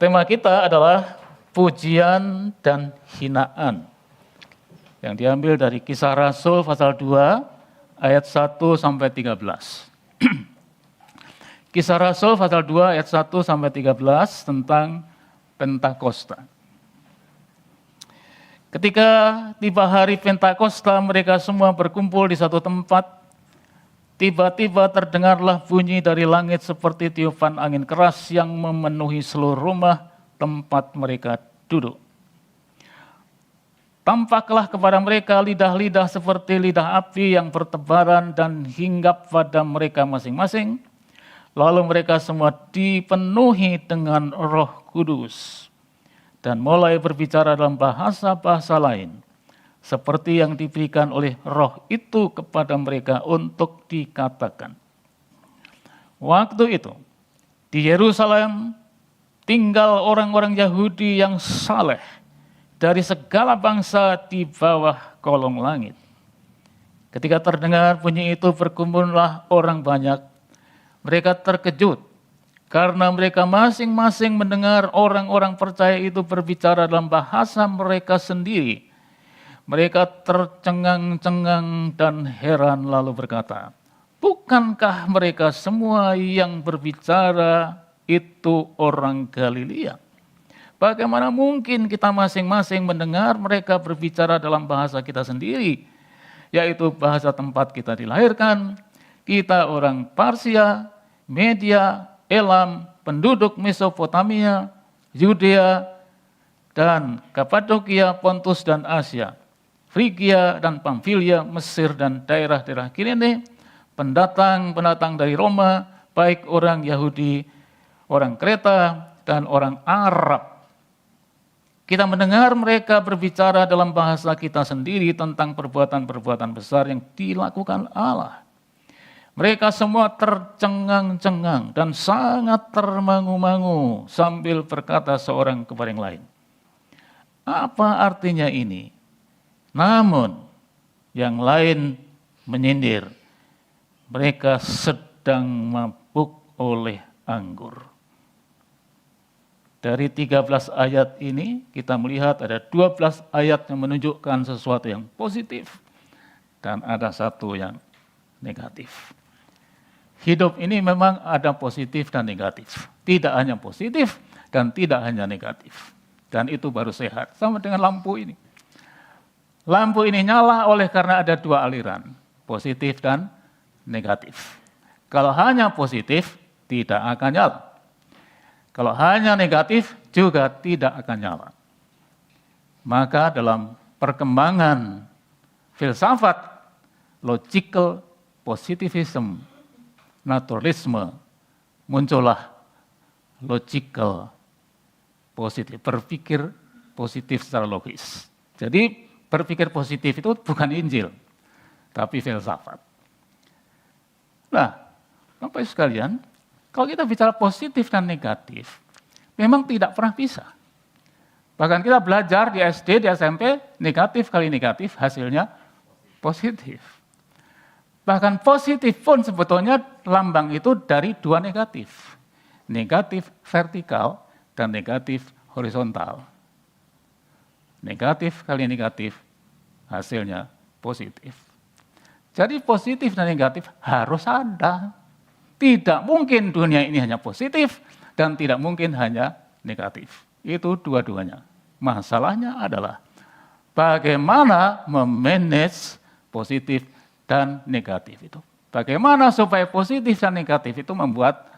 Tema kita adalah pujian dan hinaan, yang diambil dari Kisah Rasul pasal 2 ayat 1 sampai 13. Kisah Rasul pasal 2 ayat 1 sampai 13 tentang Pentakosta. Ketika tiba hari Pentakosta, mereka semua berkumpul di satu tempat. Tiba-tiba terdengarlah bunyi dari langit seperti tiupan angin keras yang memenuhi seluruh rumah tempat mereka duduk. Tampaklah kepada mereka lidah-lidah seperti lidah api yang bertebaran dan hinggap pada mereka masing-masing. Lalu mereka semua dipenuhi dengan Roh Kudus dan mulai berbicara dalam bahasa-bahasa lain, seperti yang diberikan oleh Roh itu kepada mereka untuk dikatakan. Waktu itu, di Yerusalem tinggal orang-orang Yahudi yang saleh dari segala bangsa di bawah kolong langit. Ketika terdengar bunyi itu, berkumpullah orang banyak. Mereka terkejut karena mereka masing-masing mendengar orang-orang percaya itu berbicara dalam bahasa mereka sendiri. Mereka tercengang-cengang dan heran lalu berkata, "Bukankah mereka semua yang berbicara itu orang Galilea? Bagaimana mungkin kita masing-masing mendengar mereka berbicara dalam bahasa kita sendiri, yaitu bahasa tempat kita dilahirkan? Kita orang Parsia, Media, Elam, penduduk Mesopotamia, Yudea, dan Kapadokia, Pontus dan Asia, Frigia dan Pamfilia, Mesir dan daerah-daerah Kirene, pendatang-pendatang dari Roma, baik orang Yahudi, orang Kreta, dan orang Arab. Kita mendengar mereka berbicara dalam bahasa kita sendiri tentang perbuatan-perbuatan besar yang dilakukan Allah." Mereka semua tercengang-cengang dan sangat termangu-mangu sambil berkata seorang kepada yang lain, "Apa artinya ini?" Namun yang lain menyindir, "Mereka sedang mabuk oleh anggur." Dari 13 ayat ini kita melihat ada 12 ayat yang menunjukkan sesuatu yang positif dan ada satu yang negatif. Hidup ini memang ada positif dan negatif. Tidak hanya positif dan tidak hanya negatif. Dan itu baru sehat. Sama dengan lampu ini. Lampu ini nyala oleh karena ada dua aliran, positif dan negatif. Kalau hanya positif, tidak akan nyala. Kalau hanya negatif, juga tidak akan nyala. Maka dalam perkembangan filsafat, logical positivism, naturalisme, muncullah logical positif, berpikir positif secara logis. Jadi berpikir positif itu bukan Injil, tapi filsafat. Nah, Bapak Ibu sekalian, kalau kita bicara positif dan negatif, memang tidak pernah bisa. Bahkan kita belajar di SD, di SMP, negatif kali negatif, hasilnya positif. Bahkan positif pun sebetulnya lambang itu dari dua negatif. Negatif vertikal dan negatif horizontal. Negatif kali negatif, hasilnya positif. Jadi positif dan negatif harus ada. Tidak mungkin dunia ini hanya positif dan tidak mungkin hanya negatif. Itu dua-duanya. Masalahnya adalah bagaimana memanage positif dan negatif itu. Bagaimana supaya positif dan negatif itu membuat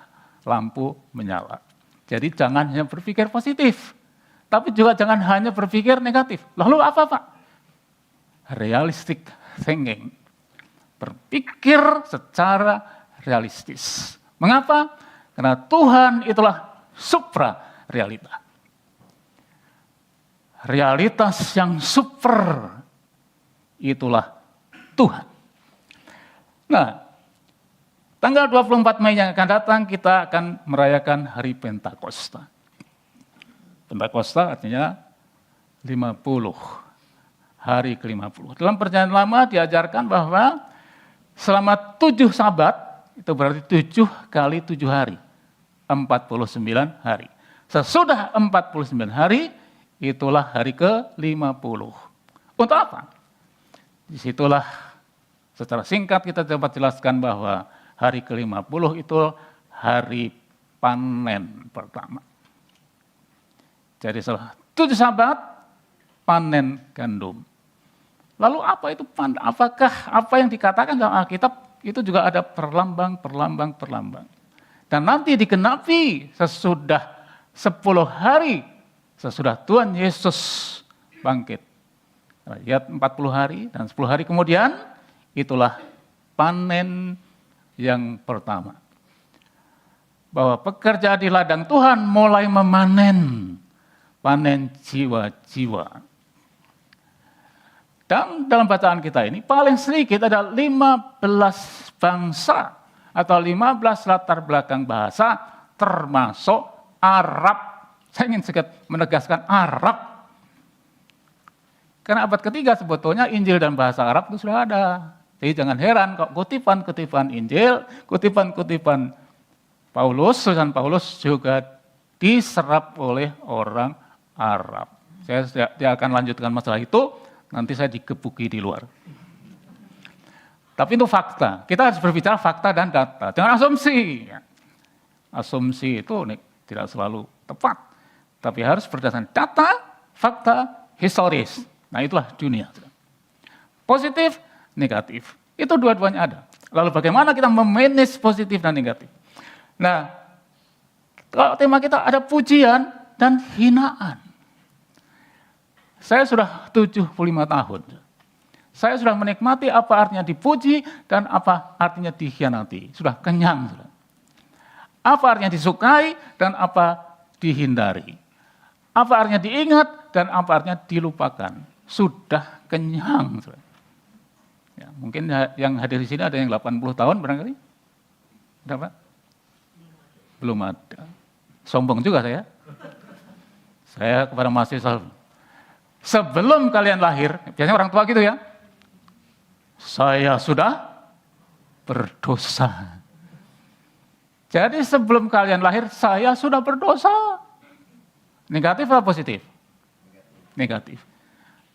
lampu menyala. Jadi jangan hanya berpikir positif, tapi juga jangan hanya berpikir negatif. Lalu apa, Pak? Realistic thinking. Berpikir secara realistis. Mengapa? Karena Tuhan itulah supra realita. Realitas yang super itulah Tuhan. Nah, tanggal 24 Mei yang akan datang kita akan merayakan hari Pentakosta. Pentakosta artinya 50, hari ke-50. Dalam perjanjian lama diajarkan bahwa selama 7 sabat, itu berarti 7 kali 7 hari, 49 hari. Sesudah 49 hari, itulah hari ke-50. Untuk apa? Disitulah secara singkat kita dapat jelaskan bahwa hari ke-50 itu hari panen pertama. Jadi setelah 7 sabat, panen gandum. Lalu apa itu panen? Apakah apa yang dikatakan dalam Alkitab itu juga ada perlambang. Dan nanti digenapi sesudah 10 hari, sesudah Tuhan Yesus bangkit. Ayat 40 hari dan 10 hari kemudian, itulah panen yang pertama. Bahwa pekerja di ladang Tuhan mulai memanen, panen jiwa-jiwa. Dan dalam bacaan kita ini paling sedikit ada 15 bangsa atau 15 latar belakang bahasa termasuk Arab. Saya ingin sedikit menegaskan Arab. Karena abad ketiga sebetulnya Injil dan bahasa Arab itu sudah ada. Jadi jangan heran kok kutipan-kutipan Injil, kutipan-kutipan tulisan Paulus juga diserap oleh orang Arab. Saya akan lanjutkan masalah itu, nanti saya digebuki di luar. Tapi itu fakta. Kita harus berbicara fakta dan data. Jangan asumsi. Asumsi itu tidak selalu tepat. Tapi harus berdasarkan data, fakta, historis. Nah itulah dunia. Positif, negatif. Itu dua-duanya ada. Lalu bagaimana kita memanage positif dan negatif? Nah, kalau tema kita ada pujian dan hinaan. Saya sudah 75 tahun. Saya sudah menikmati apa artinya dipuji dan apa artinya dikhianati. Sudah kenyang. Sudah. Apa artinya disukai dan apa dihindari. Apa artinya diingat dan apa artinya dilupakan. Sudah kenyang. Sudah. Ya, mungkin yang hadir di sini ada yang 80 tahun barangkali. Berapa? Belum ada. Sombong juga saya. Saya kepada mahasiswa, sebelum kalian lahir, biasanya orang tua gitu ya, saya sudah berdosa. Jadi sebelum kalian lahir, saya sudah berdosa. Negatif atau positif? Negatif.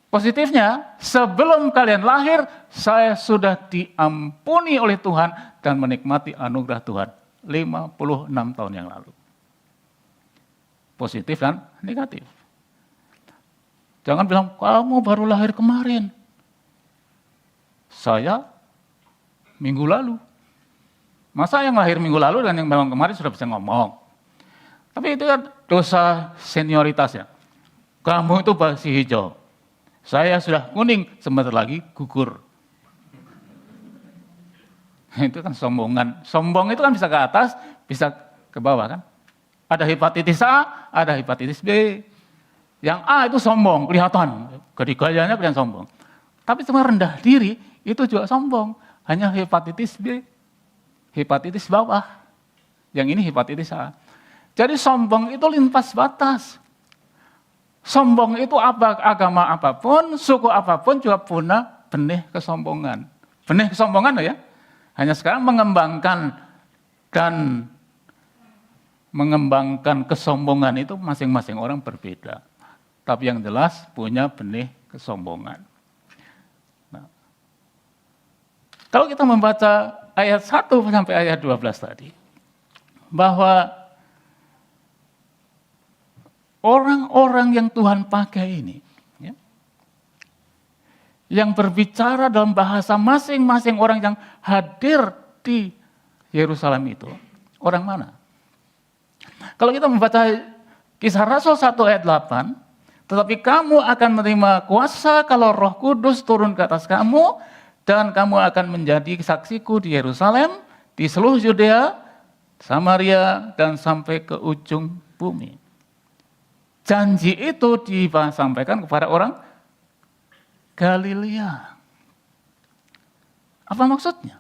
Positifnya, sebelum kalian lahir, saya sudah diampuni oleh Tuhan dan menikmati anugerah Tuhan 56 tahun yang lalu. Positif dan negatif. Jangan bilang, kamu baru lahir kemarin. Saya minggu lalu. Masa yang lahir minggu lalu dan yang malam kemarin sudah bisa ngomong. Tapi itu kan dosa senioritasnya. Kamu itu masih hijau. Saya sudah kuning, sebentar lagi gugur. Itu kan sombongan. Sombong itu kan bisa ke atas, bisa ke bawah kan. Ada hepatitis A, ada hepatitis B. Yang A itu sombong, kelihatan. Gayanya kelihatan sombong. Tapi cuma rendah diri, itu juga sombong. Hanya hepatitis B, hepatitis bawah. Yang ini hepatitis A. Jadi sombong itu lintas batas. Sombong itu agama apapun, suku apapun juga punya benih kesombongan. Benih kesombongan ya. Hanya sekarang mengembangkan kesombongan itu masing-masing orang berbeda. Tapi yang jelas punya benih kesombongan. Nah, kalau kita membaca ayat 1 sampai ayat 12 tadi, bahwa orang-orang yang Tuhan pakai ini, ya, yang berbicara dalam bahasa masing-masing orang yang hadir di Yerusalem itu, orang mana? Kalau kita membaca Kisah Rasul 1 ayat 8, tetapi kamu akan menerima kuasa kalau Roh Kudus turun ke atas kamu, dan kamu akan menjadi saksiku di Yerusalem, di seluruh Yudea, Samaria, dan sampai ke ujung bumi. Janji itu disampaikan kepada orang Galilea. Apa maksudnya?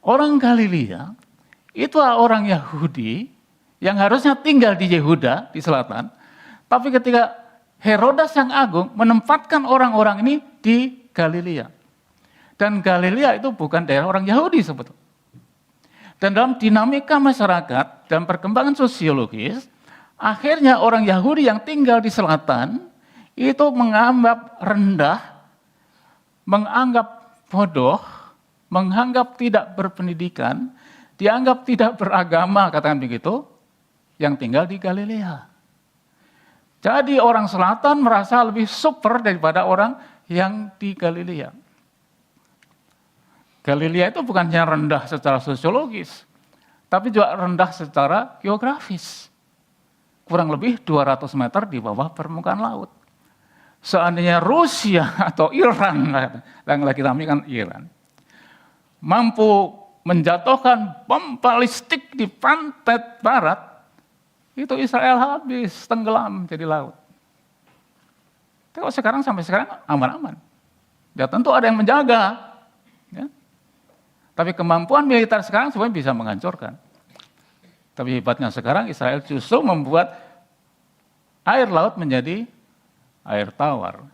Orang Galilea itu orang Yahudi yang harusnya tinggal di Yehuda, di selatan, tapi ketika Herodas yang agung menempatkan orang-orang ini di Galilea. Dan Galilea itu bukan daerah orang Yahudi sebetulnya. Dan dalam dinamika masyarakat dan perkembangan sosiologis, Akhirnya orang Yahudi yang tinggal di selatan itu menganggap rendah, menganggap bodoh, menganggap tidak berpendidikan, dianggap tidak beragama, katakan begitu, yang tinggal di Galilea. Jadi orang selatan merasa lebih super daripada orang yang di Galilea. Galilea itu bukan hanya rendah secara sosiologis, tapi juga rendah secara geografis. Kurang lebih 200 meter di bawah permukaan laut. Seandainya Rusia atau Iran, yang lagi ramai kan Iran, mampu menjatuhkan bom balistik di pantai barat, itu Israel habis, tenggelam jadi laut. Kalau sekarang sampai sekarang aman-aman. Ya tentu ada yang menjaga. Ya. Tapi kemampuan militer sekarang sebenarnya bisa menghancurkan. Tapi hebatnya sekarang Israel justru membuat air laut menjadi air tawar.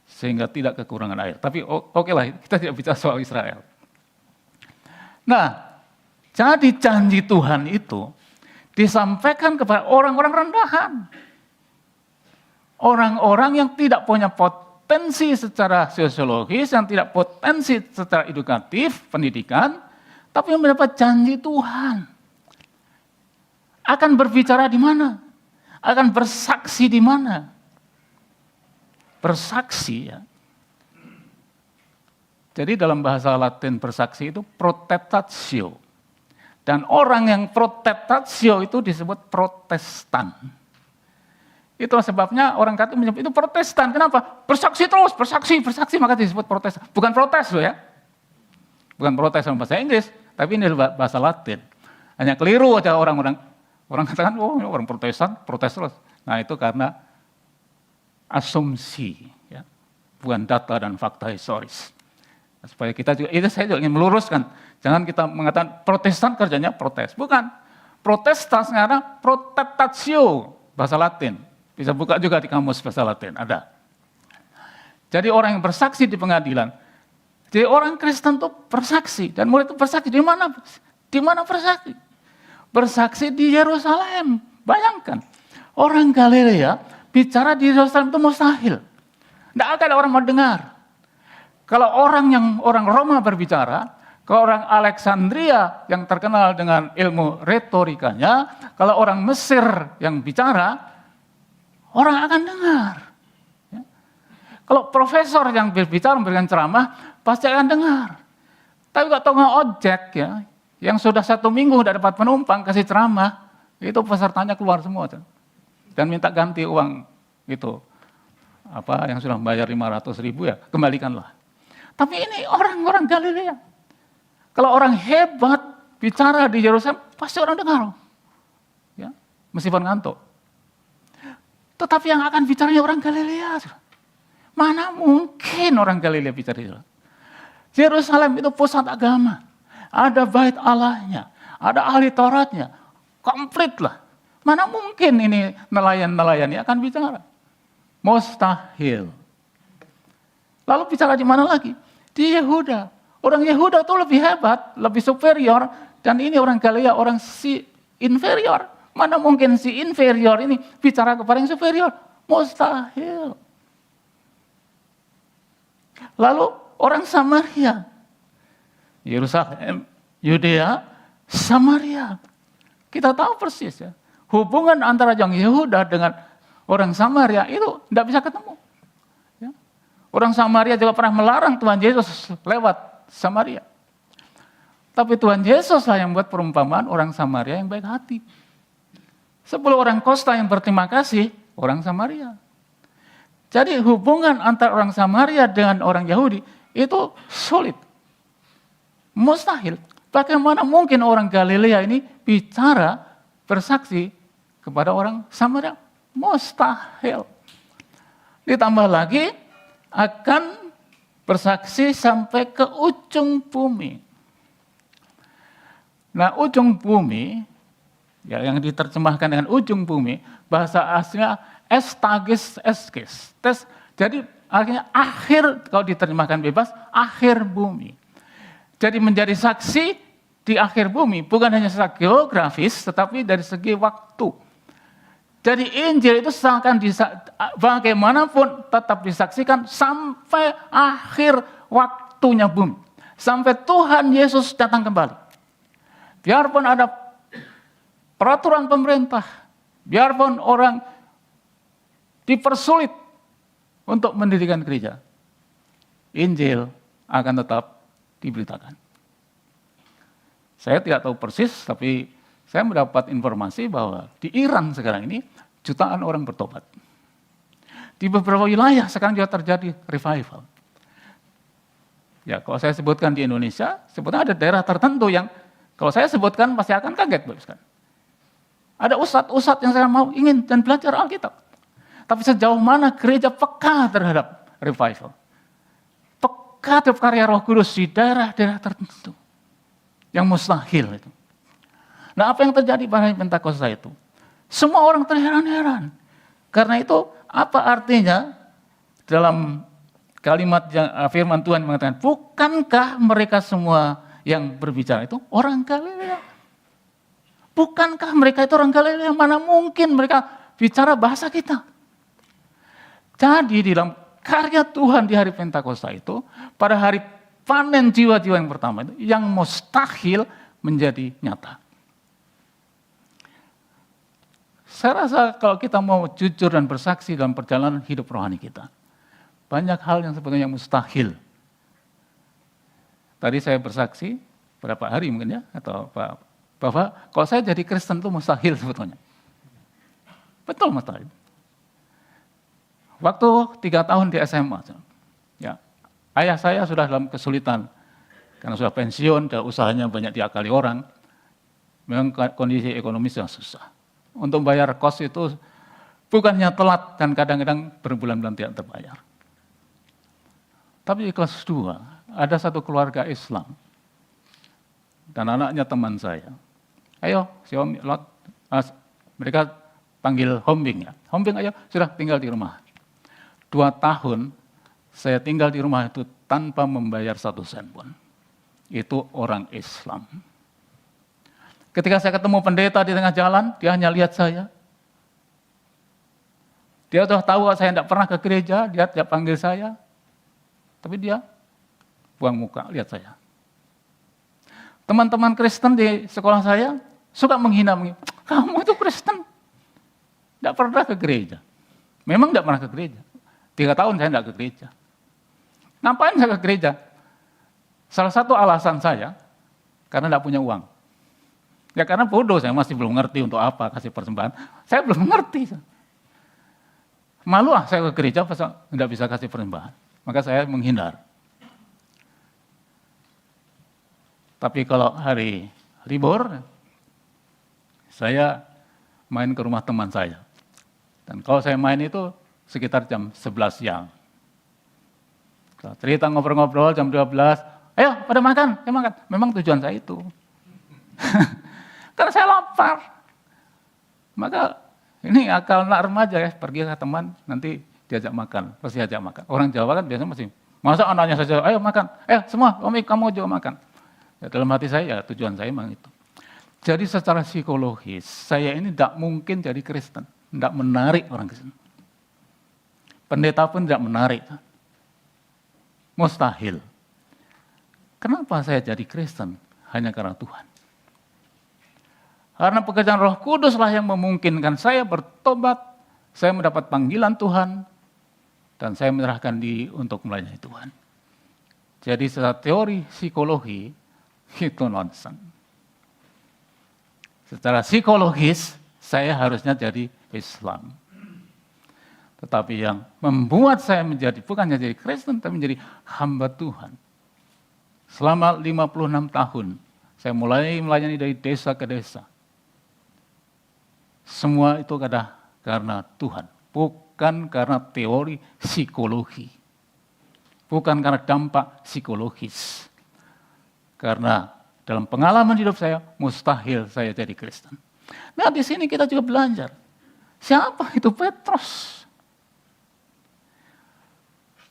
Sehingga tidak kekurangan air. Tapi oke lah, kita tidak bicara soal Israel. Nah, jadi janji Tuhan itu disampaikan kepada orang-orang rendahan. Orang-orang yang tidak punya potensi secara sosiologis, yang tidak potensi secara edukatif, pendidikan, tapi yang mendapat janji Tuhan. Akan berbicara di mana? Akan bersaksi di mana? Bersaksi ya. Jadi dalam bahasa Latin bersaksi itu protestatio. Dan orang yang protestatio itu disebut Protestan. Itu sebabnya orang Katolik menyebut itu Protestan. Kenapa? Bersaksi terus, bersaksi, maka disebut Protestan. Bukan protes loh ya. Bukan protes dalam bahasa Inggris, tapi ini bahasa Latin. Hanya keliru aja orang katakan, oh orang Protestan, protes terus. Nah itu karena asumsi, ya, bukan data dan fakta historis. Supaya kita juga, itu saya juga ingin meluruskan. Jangan kita mengatakan Protestan kerjanya protes. Bukan. Protestan karena protestatio, bahasa Latin. Bisa buka juga di kamus bahasa Latin, ada. Jadi orang yang bersaksi di pengadilan. Jadi orang Kristen itu bersaksi. Dan murid itu bersaksi di mana? Di mana bersaksi? Bersaksi di Yerusalem. Bayangkan, orang Galilea bicara di Yerusalem itu mustahil. Tidak ada orang mau dengar. Kalau orang Roma berbicara, kalau orang Alexandria yang terkenal dengan ilmu retorikanya, kalau orang Mesir yang bicara, orang akan dengar. Ya. Kalau profesor yang berbicara memberikan ceramah, pasti akan dengar. Tapi kalau tukang ojek ya, yang sudah 1 minggu tidak dapat penumpang, kasih ceramah, itu pesertanya keluar semua. Dan minta ganti uang itu. Apa yang sudah membayar 500.000 ya, kembalikanlah. Tapi ini orang-orang Galilea. Kalau orang hebat bicara di Yerusalem, pasti orang dengar. Ya, meskipun ngantuk. Tetapi yang akan bicaranya orang Galilea. Mana mungkin orang Galilea bicara di Yerusalem? Yerusalem itu pusat agama. Ada bait Allahnya, ada ahli Tauratnya, komplit lah. Mana mungkin ini nelayan-nelayan ini akan bicara? Mustahil. Lalu bicara di mana lagi? Di Yehuda. Orang Yehuda itu lebih hebat, lebih superior, dan ini orang Galilea, orang si inferior. Mana mungkin si inferior ini bicara kepada yang superior? Mustahil. Lalu orang Samaria. Yerusalem, Yudea, Samaria. Kita tahu persis ya. Hubungan antara yang Yehuda dengan orang Samaria itu tidak bisa ketemu. Ya. Orang Samaria juga pernah melarang Tuhan Yesus lewat Samaria. Tapi Tuhan Yesus lah yang buat perumpamaan orang Samaria yang baik hati. 10 orang Kosta yang berterima kasih, orang Samaria. Jadi hubungan antara orang Samaria dengan orang Yahudi itu sulit. Mustahil. Bagaimana mungkin orang Galilea ini bicara, bersaksi kepada orang Samaria? Mustahil. Ditambah lagi akan bersaksi sampai ke ujung bumi. Nah, ujung bumi, ya, yang diterjemahkan dengan ujung bumi, bahasa aslinya estagis eskis. Jadi akhirnya akhir, kalau diterjemahkan bebas, akhir bumi. Jadi menjadi saksi di akhir bumi, bukan hanya secara geografis, tetapi dari segi waktu. Jadi Injil itu seakan bagaimanapun tetap disaksikan sampai akhir waktunya bumi. Sampai Tuhan Yesus datang kembali. Biarpun ada peraturan pemerintah, biarpun orang dipersulit untuk mendirikan gereja, Injil akan tetap diberitakan. Saya tidak tahu persis, tapi saya mendapat informasi bahwa di Iran sekarang ini jutaan orang bertobat. Di beberapa wilayah sekarang juga terjadi revival. Ya, kalau saya sebutkan di Indonesia, sebetulnya ada daerah tertentu yang kalau saya sebutkan pasti akan kaget, Bapak sekalian. Ada ustadz-ustadz yang saya mau ingin dan belajar Alkitab. Tapi sejauh mana gereja peka terhadap revival? Peka terhadap karya Roh Kudus di daerah-daerah tertentu. Yang mustahil itu. Nah, apa yang terjadi pada hari Pentakosta itu? Semua orang terheran-heran. Karena itu, apa artinya dalam kalimat yang firman Tuhan mengatakan, bukankah mereka semua yang berbicara itu orang Galilea? Bukankah mereka itu orang Galilea? Mana mungkin mereka bicara bahasa kita? Jadi di dalam karya Tuhan di hari Pentakosta itu, pada hari panen jiwa-jiwa yang pertama itu, yang mustahil menjadi nyata. Saya rasa kalau kita mau jujur dan bersaksi dalam perjalanan hidup rohani kita, banyak hal yang sebetulnya mustahil. Tadi saya bersaksi, berapa hari mungkin ya, atau bahwa kalau saya jadi Kristen itu mustahil sebetulnya. Betul mustahil. Waktu 3 tahun di SMA, ya, ayah saya sudah dalam kesulitan, karena sudah pensiun, dan usahanya banyak diakali orang, memang kondisi ekonomis yang susah. Untuk bayar kos itu bukannya telat dan kadang-kadang berbulan-bulan tidak terbayar. Tapi di kelas 2, ada satu keluarga Islam. Dan anaknya teman saya. Ayo, si Om, mereka panggil Hombing ya. Hombing ayo, sudah tinggal di rumah. 2 tahun saya tinggal di rumah itu tanpa membayar 1 sen pun. Itu orang Islam. Ketika saya ketemu pendeta di tengah jalan, dia hanya lihat saya. Dia sudah tahu saya tidak pernah ke gereja, dia tidak panggil saya. Tapi dia buang muka, lihat saya. Teman-teman Kristen di sekolah saya suka menghina, kamu itu Kristen, tidak pernah ke gereja. Memang tidak pernah ke gereja. 3 tahun saya tidak ke gereja. Ngapain saya ke gereja? Salah satu alasan saya, karena tidak punya uang. Ya karena bodoh, saya masih belum ngerti untuk apa kasih persembahan. Saya belum ngerti. Malu saya ke gereja pas tidak bisa kasih persembahan. Maka saya menghindar. Tapi kalau hari libur, saya main ke rumah teman saya. Dan kalau saya main itu sekitar jam 11 siang. Cerita ngobrol-ngobrol jam 12, ayo pada makan, ayo makan. Memang tujuan saya itu. Karena saya lapar. Maka ini akal anak remaja ya, pergi ke teman, nanti diajak makan, pasti ajak makan. Orang Jawa kan biasanya masih, masa anaknya saja, ayo makan, semua, Omi kamu juga makan. Ya, dalam hati saya, ya, tujuan saya memang itu. Jadi secara psikologis, saya ini tidak mungkin jadi Kristen, tidak menarik orang Kristen. Pendeta pun tidak menarik. Mustahil. Kenapa saya jadi Kristen? Hanya karena Tuhan. Karena pekerjaan Roh Kuduslah yang memungkinkan saya bertobat, saya mendapat panggilan Tuhan, dan saya menyerahkan diri untuk melayani Tuhan. Jadi secara teori psikologi, itu nonsen. Secara psikologis, saya harusnya jadi Islam. Tetapi yang membuat saya menjadi, bukannya jadi Kristen, tapi menjadi hamba Tuhan. Selama 56 tahun, saya mulai melayani dari desa ke desa. Semua itu karena Tuhan, bukan karena teori psikologi. Bukan karena dampak psikologis. Karena dalam pengalaman hidup saya, mustahil saya jadi Kristen. Nah di sini kita juga belajar. Siapa itu Petrus?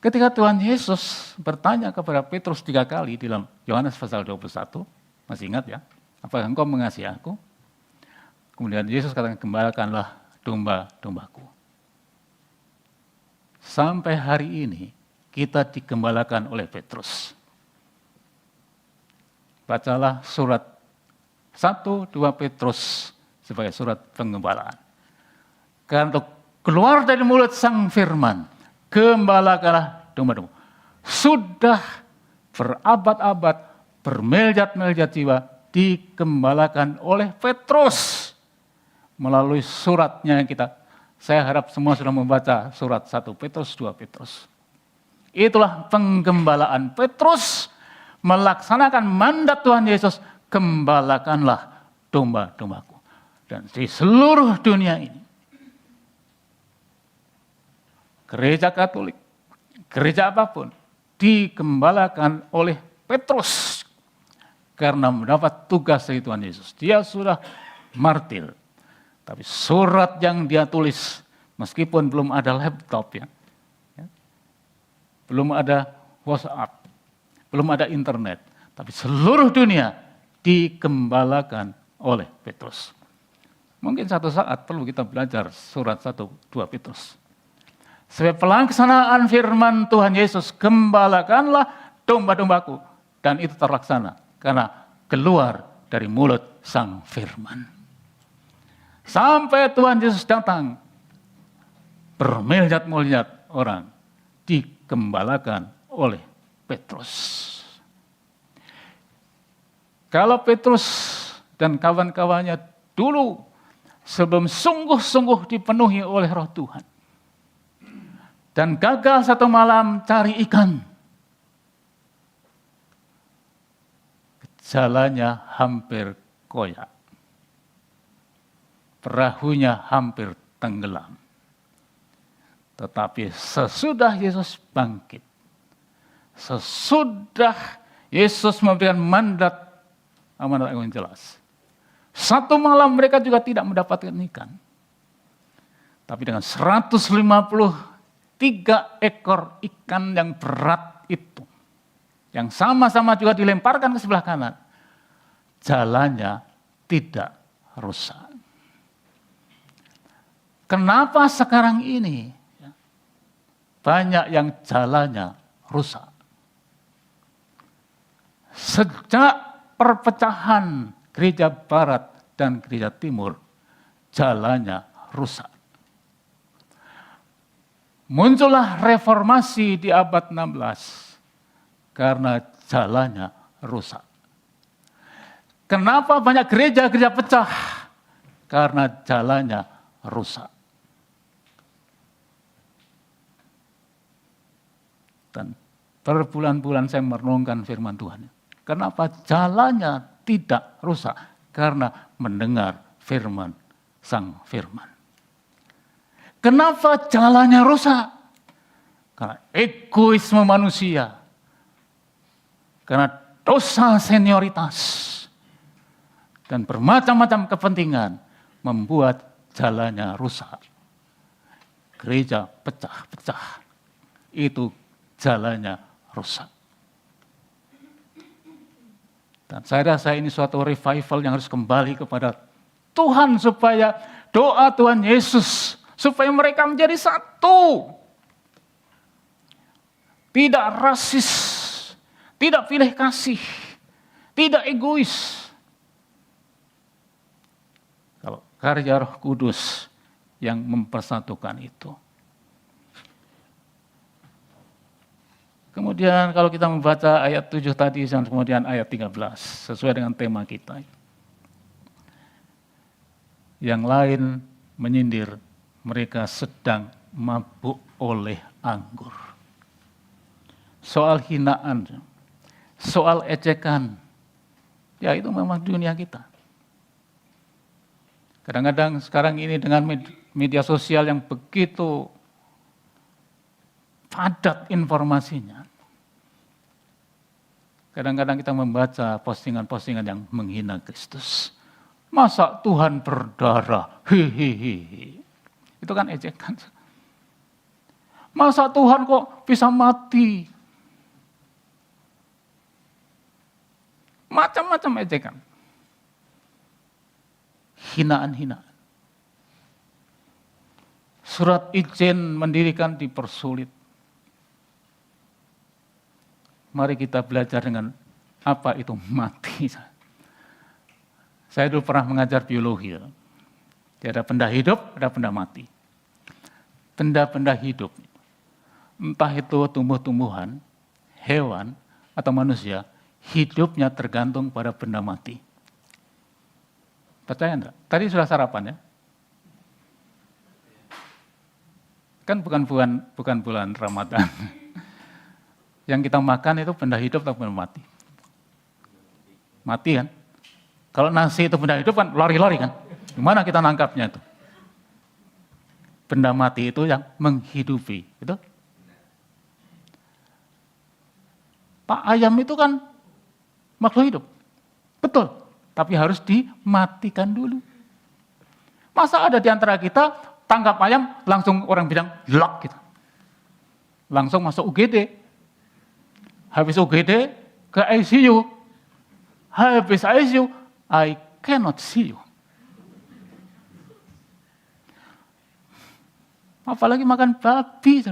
Ketika Tuhan Yesus bertanya kepada Petrus 3 kali di dalam Yohanes pasal 21, masih ingat ya? Apakah engkau mengasihi aku? Kemudian Yesus katakan, gembalakanlah domba-dombaku. Sampai hari ini kita digembalakan oleh Petrus. Bacalah surat 1-2 Petrus sebagai surat penggembalaan. Karena untuk keluar dari mulut sang firman, gembalakanlah domba-domba. Sudah berabad-abad, bermiljard-miljard jiwa digembalakan oleh Petrus. Melalui suratnya yang saya harap semua sudah membaca surat 1 Petrus, 2 Petrus. Itulah penggembalaan Petrus melaksanakan mandat Tuhan Yesus, gembalakanlah domba-dombaku. Dan di seluruh dunia ini, gereja Katolik, gereja apapun, digembalakan oleh Petrus karena mendapat tugas dari Tuhan Yesus. Dia sudah martir. Tapi surat yang dia tulis, meskipun belum ada laptop, belum ada WhatsApp, belum ada internet, tapi seluruh dunia digembalakan oleh Petrus. Mungkin satu saat perlu kita belajar surat 1-2 Petrus. Sebagai pelaksanaan firman Tuhan Yesus, gembalakanlah domba-dombaku. Dan itu terlaksana karena keluar dari mulut sang firman. Sampai Tuhan Yesus datang, bermiljard-miljard orang digembalakan oleh Petrus. Kalau Petrus dan kawan-kawannya dulu sebelum sungguh-sungguh dipenuhi oleh Roh Tuhan dan gagal satu malam cari ikan, jalannya hampir koyak, perahunya hampir tenggelam. Tetapi sesudah Yesus bangkit, sesudah Yesus memberikan mandat, amanat yang jelas, satu malam mereka juga tidak mendapatkan ikan. Tapi dengan 153 ekor ikan yang berat itu, yang sama-sama juga dilemparkan ke sebelah kanan, jalannya tidak rusak. Kenapa sekarang ini banyak yang jalannya rusak? Sejak perpecahan gereja barat dan gereja timur, jalannya rusak. Muncullah reformasi di abad 16 karena jalannya rusak. Kenapa banyak gereja-gereja pecah? Karena jalannya rusak. Dan berbulan-bulan saya merenungkan firman Tuhan. Kenapa jalannya tidak rusak? Karena mendengar firman sang firman. Kenapa jalannya rusak? Karena egoisme manusia. Karena dosa senioritas. Dan bermacam-macam kepentingan membuat jalannya rusak. Gereja pecah-pecah. Itu jalannya rusak. Dan saya rasa ini suatu revival yang harus kembali kepada Tuhan supaya doa Tuhan Yesus supaya mereka menjadi satu. Tidak rasis, tidak pilih kasih, tidak egois. Kalau karya Roh Kudus yang mempersatukan itu. Kemudian kalau kita membaca ayat 7 tadi dan kemudian ayat 13 sesuai dengan tema kita. Yang lain menyindir mereka sedang mabuk oleh anggur. Soal hinaan, soal ejekan, ya itu memang dunia kita. Kadang-kadang sekarang ini dengan media sosial yang begitu padat informasinya. Kadang-kadang kita membaca postingan-postingan yang menghina Kristus. Masa Tuhan berdarah? Hehehe. Itu kan ejekan. Masa Tuhan kok bisa mati? Macam-macam ejekan. Hinaan-hinaan. surat izin mendirikan dipersulit. Mari kita belajar dengan apa itu mati. Saya dulu pernah mengajar biologi. Ada benda hidup, ada benda mati. Benda-benda hidup, entah itu tumbuh-tumbuhan, hewan, atau manusia, hidupnya tergantung pada benda mati. Percaya enggak? Tadi sudah sarapan ya? Kan bukan bulan Ramadan. Yang kita makan itu benda hidup atau benda mati? Mati kan? Kalau nasi itu benda hidup kan lari-lari kan? Gimana kita nangkapnya itu? Benda mati itu yang menghidupi, gitu? Pak ayam itu kan makhluk hidup, betul. Tapi harus dimatikan dulu. Masa ada di antara kita tangkap ayam langsung orang bilang lock gitu, langsung masuk UGD, habis UGD ke ICU, habis ICU I cannot see you. Apalagi makan babi.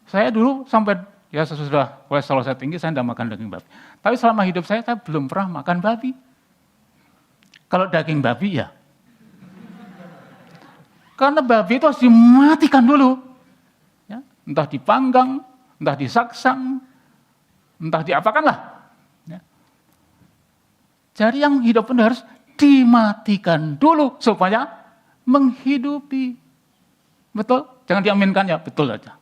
Saya dulu sampai, ya sesudah kolesterol saya tinggi, saya tidak makan daging babi. Tapi selama hidup saya belum pernah makan babi. Kalau daging babi ya. Karena babi itu harus dimatikan dulu. Ya, entah dipanggang, entah disaksang, entah diapakan lah. Ya. Jadi yang hidup pun harus dimatikan dulu supaya menghidupi. Betul? Jangan diaminkan ya, betul aja.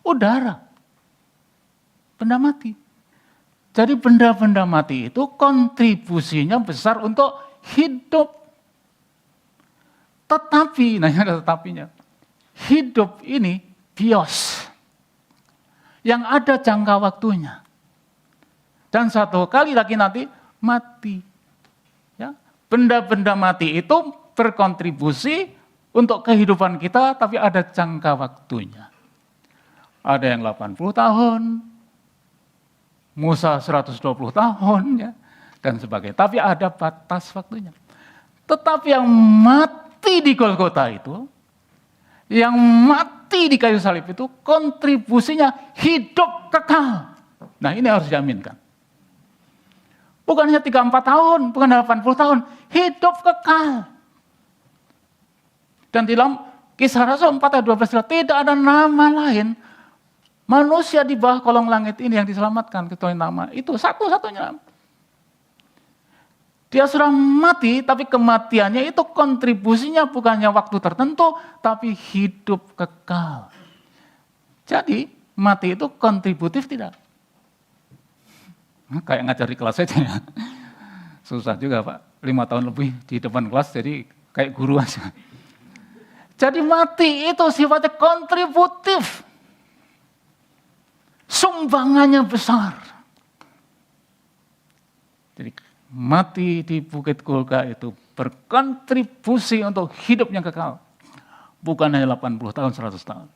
Udara, benda mati. Jadi benda-benda mati itu kontribusinya besar untuk hidup. Tetapi, nah ini ada tetapinya. Hidup ini bios. Yang ada jangka waktunya. Dan satu kali lagi nanti mati. Ya, benda-benda mati itu berkontribusi untuk kehidupan kita, tapi ada jangka waktunya. Ada yang 80 tahun, Musa 120 tahun, ya, dan sebagainya. Tapi ada batas waktunya. Tetapi yang mati di Golgota itu, yang mati di kayu salib itu, kontribusinya hidup kekal. Nah ini harus diaminkan. Bukan hanya 34 tahun, bukan 80 tahun, hidup kekal. Dan di dalam Kisah Rasul 4 ayat 12, tidak ada nama lain manusia di bawah kolong langit ini yang diselamatkan kecuali nama itu satu-satunya. Dia sudah mati, tapi kematiannya itu kontribusinya bukannya waktu tertentu, tapi hidup kekal. Jadi mati itu kontributif tidak? Kayak ngajar di kelas saja ya. Susah juga Pak, 5 tahun lebih di depan kelas jadi kayak guru aja. Jadi mati itu sifatnya kontributif. Sumbangannya besar. Jadi mati di Bukit Golgota itu berkontribusi untuk hidup yang kekal. Bukan hanya 80 tahun, 100 tahun.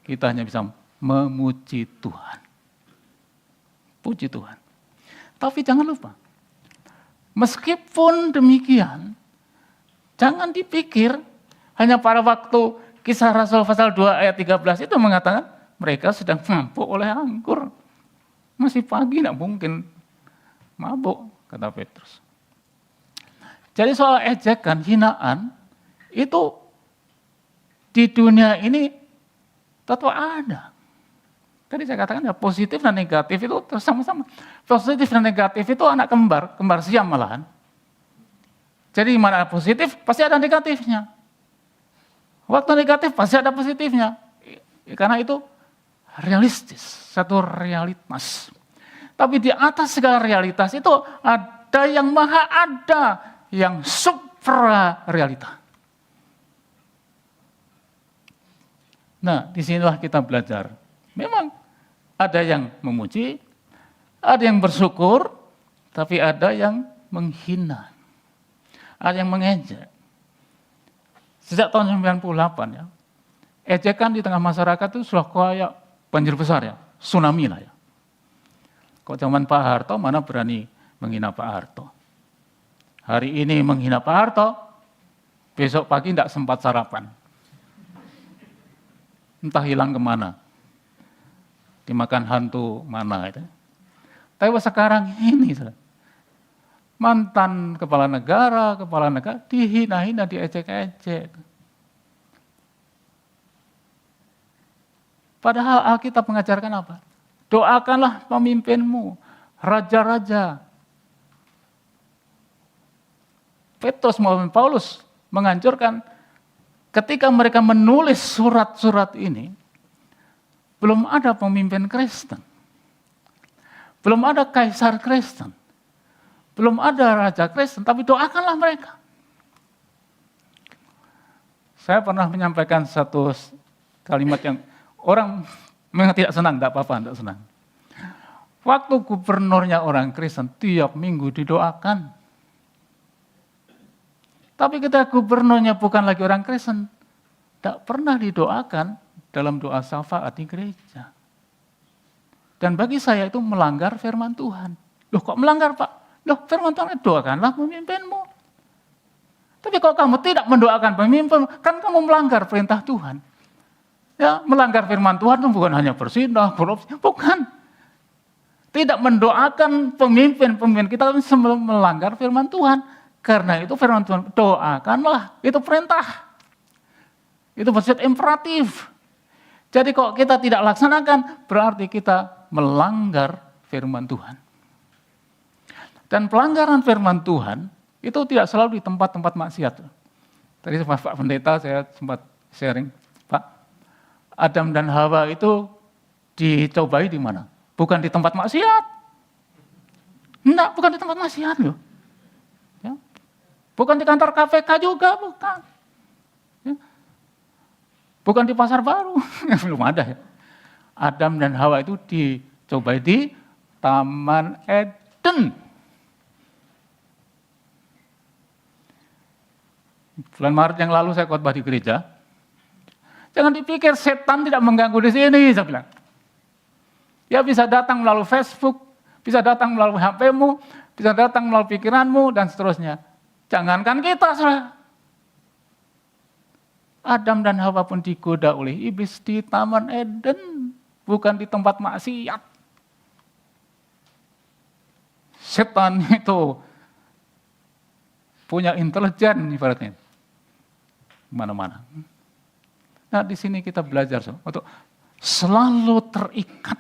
Kita hanya bisa memuji Tuhan. Puji Tuhan. Tapi jangan lupa, meskipun demikian, jangan dipikir hanya pada waktu Kisah Rasul pasal 2 ayat 13 itu mengatakan mereka sedang mabuk oleh anggur. Masih pagi, tidak mungkin mabuk, kata Petrus. Jadi soal ejekan, hinaan, itu di dunia ini tetap ada. Tadi saya katakan ya positif dan negatif itu sama-sama. Positif dan negatif itu anak kembar siam malahan. Jadi mana positif pasti ada negatifnya. Waktu negatif pasti ada positifnya. Karena itu realistis, satu realitas. Tapi di atas segala realitas itu ada yang maha ada, yang supra realita. Nah, disinilah kita belajar. Memang ada yang memuji, ada yang bersyukur, tapi ada yang menghina. Ada yang mengejek. Sejak tahun 98 ya, ejekan di tengah masyarakat itu sudah kayak banjir besar ya, tsunami lah ya. Kok zaman Pak Harto mana berani menghina Pak Harto. Hari ini menghina Pak Harto, Besok pagi tidak sempat sarapan. Entah hilang kemana. Dimakan hantu mana itu. Tapi sekarang ini, mantan kepala negara dihina-hina, diejek-ejek. Padahal Alkitab mengajarkan apa? Doakanlah pemimpinmu, raja-raja. Petrus maupun Paulus menganjurkan ketika mereka menulis surat-surat ini, belum ada pemimpin Kristen. Belum ada kaisar Kristen. Belum ada raja Kristen, tapi doakanlah mereka. Saya pernah menyampaikan satu kalimat yang orang memang tidak senang, tidak apa-apa, tidak senang. Waktu gubernurnya orang Kristen, tiap minggu didoakan. Tapi ketika gubernurnya bukan lagi orang Kristen, tidak pernah didoakan dalam doa syafaat di gereja. Dan bagi saya itu melanggar firman Tuhan. Loh kok melanggar Pak? Loh firman Tuhan, doakanlah pemimpinmu. Tapi kalau kamu tidak mendoakan pemimpin, kan kamu melanggar perintah Tuhan. Ya, melanggar firman Tuhan itu bukan hanya bersinah, korupsi, bukan. Tidak mendoakan pemimpin kita sebelum melanggar firman Tuhan. Karena itu firman Tuhan, doakanlah, itu perintah. Itu bersifat imperatif. Jadi kalau kita tidak laksanakan, berarti kita melanggar firman Tuhan. Dan pelanggaran firman Tuhan, itu tidak selalu di tempat-tempat maksiat. Tadi Pak Pendeta saya sempat sharing, Pak, Adam dan Hawa itu dicobai di mana? Bukan di tempat maksiat. Enggak, bukan di tempat maksiat loh. Ya. Bukan di kantor KPK juga, bukan. Ya. Bukan di pasar baru, belum ada ya. Adam dan Hawa itu dicobai di Taman Eden. Bulan Maret yang lalu saya khotbah di gereja. Jangan dipikir setan tidak mengganggu di sini, saya bilang. Ya bisa datang melalui Facebook, bisa datang melalui HP-mu, bisa datang melalui pikiranmu, dan seterusnya. Jangankan kita, saudara. Adam dan Hawa pun digoda oleh iblis di Taman Eden, bukan di tempat maksiat. Setan itu punya intelijen ibaratnya. Mana-mana. Nah, di sini kita belajar untuk selalu terikat.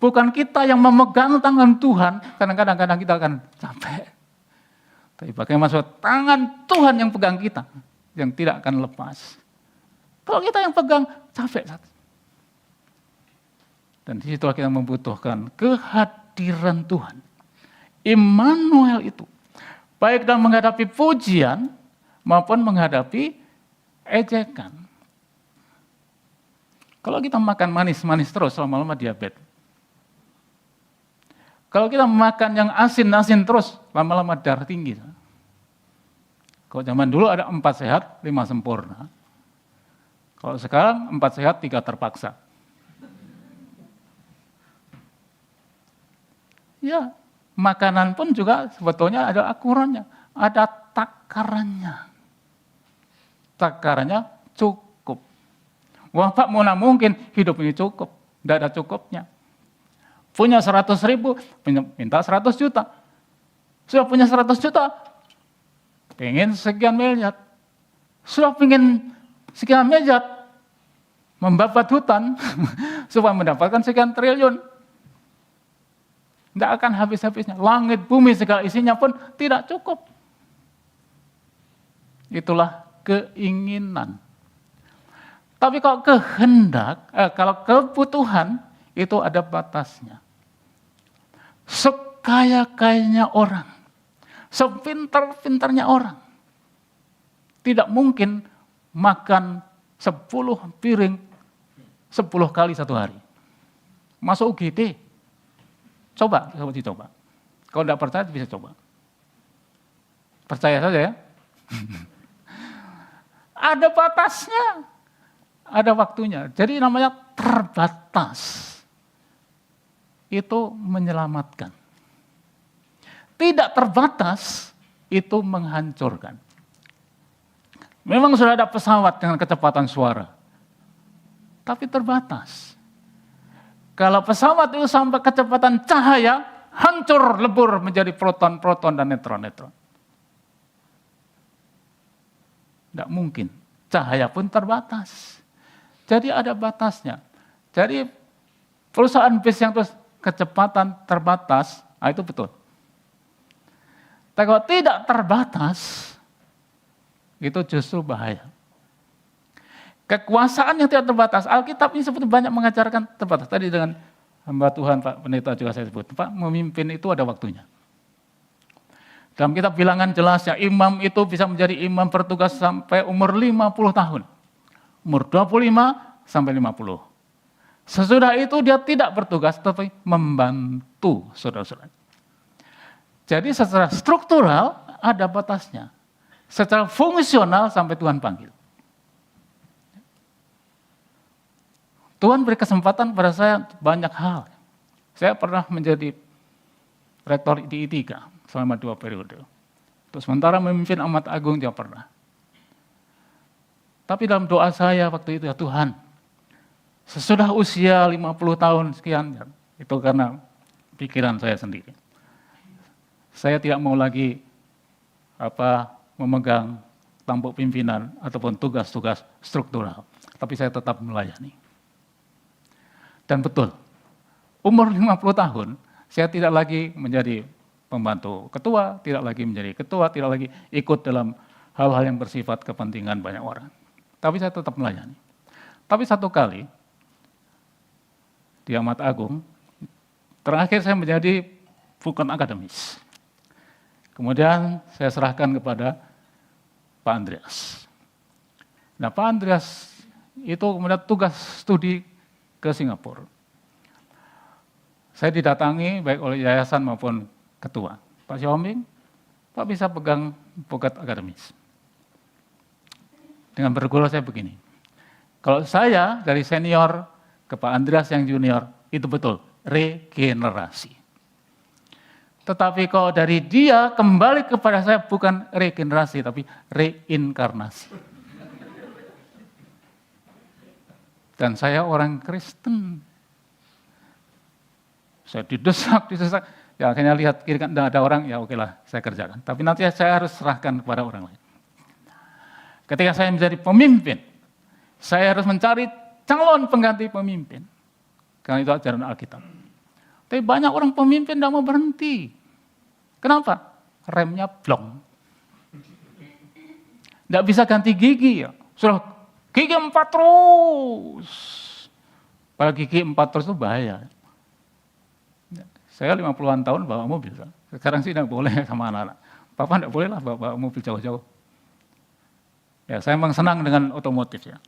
Bukan kita yang memegang tangan Tuhan, kadang-kadang kita akan capek. Tapi bagaimana tangan Tuhan yang pegang kita, yang tidak akan lepas. Kalau kita yang pegang, capek. Dan disitulah kita membutuhkan kehadiran Tuhan. Immanuel itu, baik dalam menghadapi pujian, maupun menghadapi ejekan. Kalau kita makan manis-manis terus, lama-lama diabetes. Kalau kita makan yang asin-asin terus, lama-lama darah tinggi. Kalau zaman dulu ada 4 sehat, 5 sempurna. Kalau sekarang 4 sehat, 3 terpaksa. Ya, makanan pun juga sebetulnya ada akurannya, ada takarannya. Takarannya cukup. Wah Pak, mana mungkin hidup ini cukup, tidak ada cukupnya. Punya 100.000, minta 100 juta. Sudah punya 100 juta, pengen sekian miliar. Sudah pengen sekian miliar, membabat hutan, supaya mendapatkan sekian triliun. Tidak akan habis-habisnya. Langit, bumi, segala isinya pun tidak cukup. Itulah keinginan. Tapi kalau kehendak, kalau kebutuhan, itu ada batasnya. Sekaya-kayanya orang, sepintar-pintarnya orang, tidak mungkin makan 10 piring 10 kali satu hari. Masuk UGD. Coba. Kalau tidak percaya bisa coba. Percaya saja ya. Ada batasnya. Ada waktunya. Jadi namanya terbatas. Itu menyelamatkan. Tidak terbatas itu menghancurkan. Memang sudah ada pesawat dengan kecepatan suara, tapi terbatas. Kalau pesawat itu sampai kecepatan cahaya, hancur lebur menjadi proton-proton dan neutron-neutron. Tidak mungkin, cahaya pun terbatas. Jadi ada batasnya. Jadi perusahaan bis yang terus kecepatan terbatas, itu betul. Tapi kalau tidak terbatas, itu justru bahaya. Kekuasaan yang tidak terbatas, Alkitab ini seperti banyak mengajarkan terbatas. Tadi dengan hamba Tuhan Pak Pendeta juga saya sebut, Pak, memimpin itu ada waktunya. Dalam kitab Bilangan jelas ya, imam itu bisa menjadi imam bertugas sampai umur 50 tahun. Umur 25 sampai 50. Sesudah itu dia tidak bertugas, tapi membantu saudara-saudara. Jadi secara struktural ada batasnya. Secara fungsional sampai Tuhan panggil. Tuhan beri kesempatan pada saya banyak hal. Saya pernah menjadi rektor di I3 selama 2 periode. Terus sementara memimpin Amat Agung dia pernah. Tapi dalam doa saya waktu itu, ya Tuhan, sesudah usia 50 tahun sekian, itu karena pikiran saya sendiri. Saya tidak mau lagi memegang tampuk pimpinan ataupun tugas-tugas struktural, tapi saya tetap melayani. Dan betul, umur 50 tahun, saya tidak lagi menjadi pembantu ketua, tidak lagi menjadi ketua, tidak lagi ikut dalam hal-hal yang bersifat kepentingan banyak orang. Tapi saya tetap melayani. Tapi satu kali, di Amat Agung, terakhir saya menjadi bukan akademis. Kemudian saya serahkan kepada Pak Andreas. Nah, Pak Andreas itu kemudian tugas studi ke Singapura. Saya didatangi baik oleh yayasan maupun ketua. Pak Xiaoming, Pak bisa pegang pocket akademis. Dengan bergurau saya begini, kalau saya dari senior ke Pak Andreas yang junior, itu betul, regenerasi. Tetapi kalau dari dia kembali kepada saya bukan regenerasi, tapi reinkarnasi. Dan saya orang Kristen. Saya didesak, ya akhirnya lihat kiri kan ada orang, ya oke lah saya kerjakan. Tapi nanti saya harus serahkan kepada orang lain. Ketika saya menjadi pemimpin, saya harus mencari calon pengganti pemimpin. Karena itu ajaran Alkitab. Tapi banyak orang pemimpin tidak mau berhenti. Kenapa? Remnya blong. Tidak bisa ganti gigi ya. Sudah gigi 4 terus. Padahal gigi 4 terus itu bahaya. Saya 50-an tahun bawa mobil. Sekarang sih tidak boleh sama anak-anak. Papa tidak boleh lah bawa mobil jauh-jauh. Ya, saya memang senang dengan otomotif ya.